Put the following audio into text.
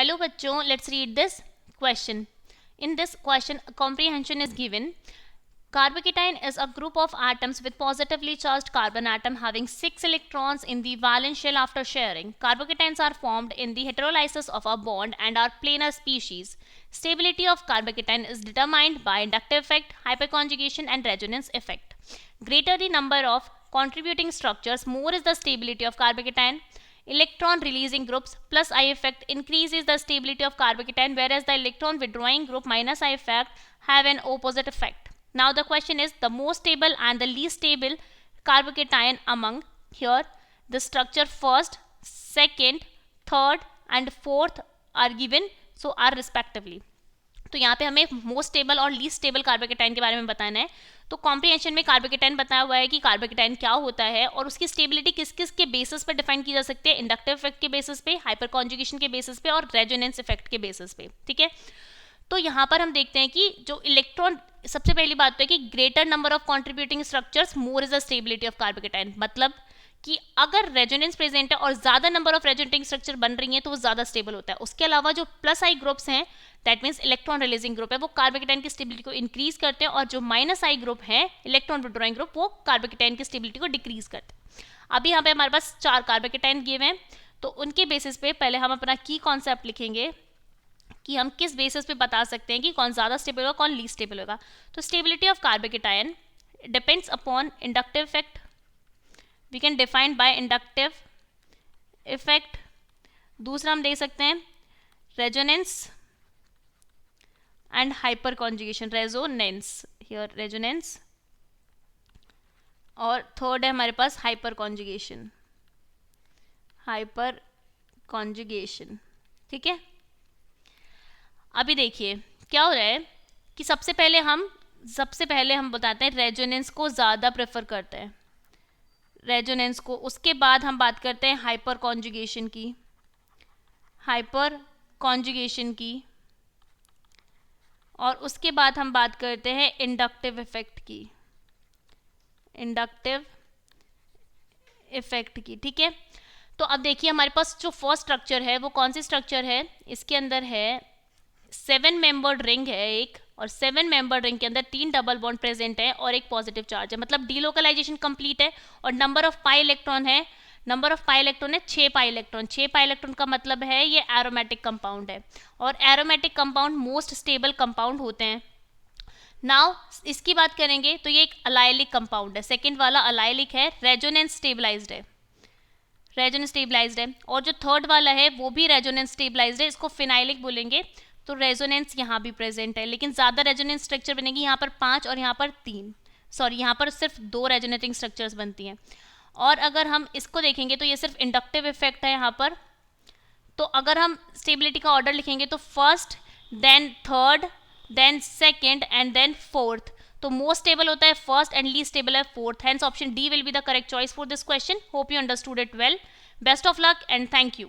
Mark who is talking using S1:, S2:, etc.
S1: Hello बच्चों, let's read this question. In this question, comprehension is given. Carboketine is a group of atoms with positively charged carbon atom having 6 electrons in the valence shell after sharing. Carboketines are formed in the heterolysis of a bond and are planar species. Stability of carboketine is determined by inductive effect, hyperconjugation and resonance effect. Greater the number of contributing structures, more is the stability of carboketine. Electron releasing groups plus I effect increases the stability of carboketine, whereas the electron withdrawing group minus I effect have an opposite effect. Now the question is the most stable and the least stable carboketine among here the structure first, second, third and fourth are given, so are respectively. तो यहाँ पे हमें most stable और least stable carbocation के बारे में बताना है. तो कॉम्प्रिहेंशन में कार्बोकेटाइन बताया हुआ है कि कार्बोकेटाइन क्या होता है और उसकी स्टेबिलिटी किस किस के बेसिस पे डिफाइन की जा सकती है. इंडक्टिव इफेक्ट के बेसिस पे, हाइपर कॉन्जुगेशन के बेसिस पे और रेजोनेंस इफेक्ट के बेसिस पे. ठीक है, तो यहाँ पर हम देखते हैं कि जो इलेक्ट्रॉन, सबसे पहली बात तो है कि greater number of contributing structures more is the stability of carbocation. मतलब कि अगर रेजोनेंस प्रेजेंट है और ज्यादा नंबर ऑफ रेजोनेटिंग स्ट्रक्चर बन रही हैं तो वो ज्यादा स्टेबल होता है. उसके अलावा जो प्लस आई ग्रुप्स हैं, that means electron releasing group है, वो कार्बोकेटाइन की स्टेबिलिटी को इंक्रीज करते हैं और जो माइनस आई ग्रुप है, इलेक्ट्रॉन विड्रॉइंग ग्रुप, वो कार्बोकेटाइन की स्टेबिलिटी को डिक्रीज करते हैं. अभी यहाँ पे हमारे पास 4 कार्बोकेटाइन गिवे हैं, तो उनके बेसिस पे पहले हम अपना की कॉन्सेप्ट लिखेंगे कि हम किस बेसिस पे बता सकते हैं कि कौन ज़्यादा स्टेबल होगा, कौन लीस्ट स्टेबल होगा. तो stability of carbocation depends upon inductive effect. We can define by inductive effect. दूसरा हम देख सकते हैं resonance and hyperconjugation. Resonance here, resonance. और थर्ड है हमारे पास हाइपर कॉन्जुगेशन. Hyperconjugation. ठीक है, अभी देखिए क्या हो रहा है कि सबसे पहले हम बताते हैं रेजोनेंस को ज़्यादा प्रेफर करते हैं, रेजोनेंस को. उसके बाद हम बात करते हैं हाइपर कॉन्जुगेशन की, हाइपर कॉन्जुगेशन की. और उसके बाद हम बात करते हैं इंडक्टिव इफेक्ट की, इंडक्टिव इफेक्ट की. ठीक है, तो अब देखिए हमारे पास जो फर्स्ट स्ट्रक्चर है वो कौन सी स्ट्रक्चर है. इसके अंदर है 7 मेंबर्ड रिंग है एक, और 7 मेंबर्ड रिंग के अंदर 3 डबल बॉन्ड प्रेजेंट है और एक पॉजिटिव चार्ज है. मतलब डीलोकलाइजेशन कंप्लीट है. और नंबर ऑफ पाई इलेक्ट्रॉन है, नंबर ऑफ पाई इलेक्ट्रॉन है 6 पाई इलेक्ट्रॉन. 6 पाई इलेक्ट्रॉन का मतलब है ये एरोमेटिक कंपाउंड है, और aromatic compound most stable compound होते हैं. नाउ इसकी बात करेंगे तो ये एक अलाइलिक कंपाउंड है. सेकेंड वाला अलाइलिक है, रेजोनेंस स्टेबलाइज्ड है, रेजोनेंस स्टेबलाइज्ड है. और जो थर्ड वाला है वो भी रेजोनेंस स्टेबलाइज्ड है, इसको फिनाइलिक बोलेंगे. तो रेजोनेंस यहाँ भी प्रेजेंट है, लेकिन ज़्यादा रेजोनेंस स्ट्रक्चर बनेगी. यहाँ पर 5 और यहाँ पर 3, सॉरी यहाँ पर सिर्फ 2 रेजोनेटिंग स्ट्रक्चर्स बनती हैं. और अगर हम इसको देखेंगे तो ये सिर्फ इंडक्टिव इफेक्ट है यहाँ पर. तो अगर हम स्टेबिलिटी का ऑर्डर लिखेंगे तो first, then third, then second and then fourth. तो मोस्ट स्टेबल होता है फर्स्ट एंड लीस्ट स्टेबल है fourth. Hence option D will be the correct choice for this question. Hope you understood it well. Best of luck and thank you.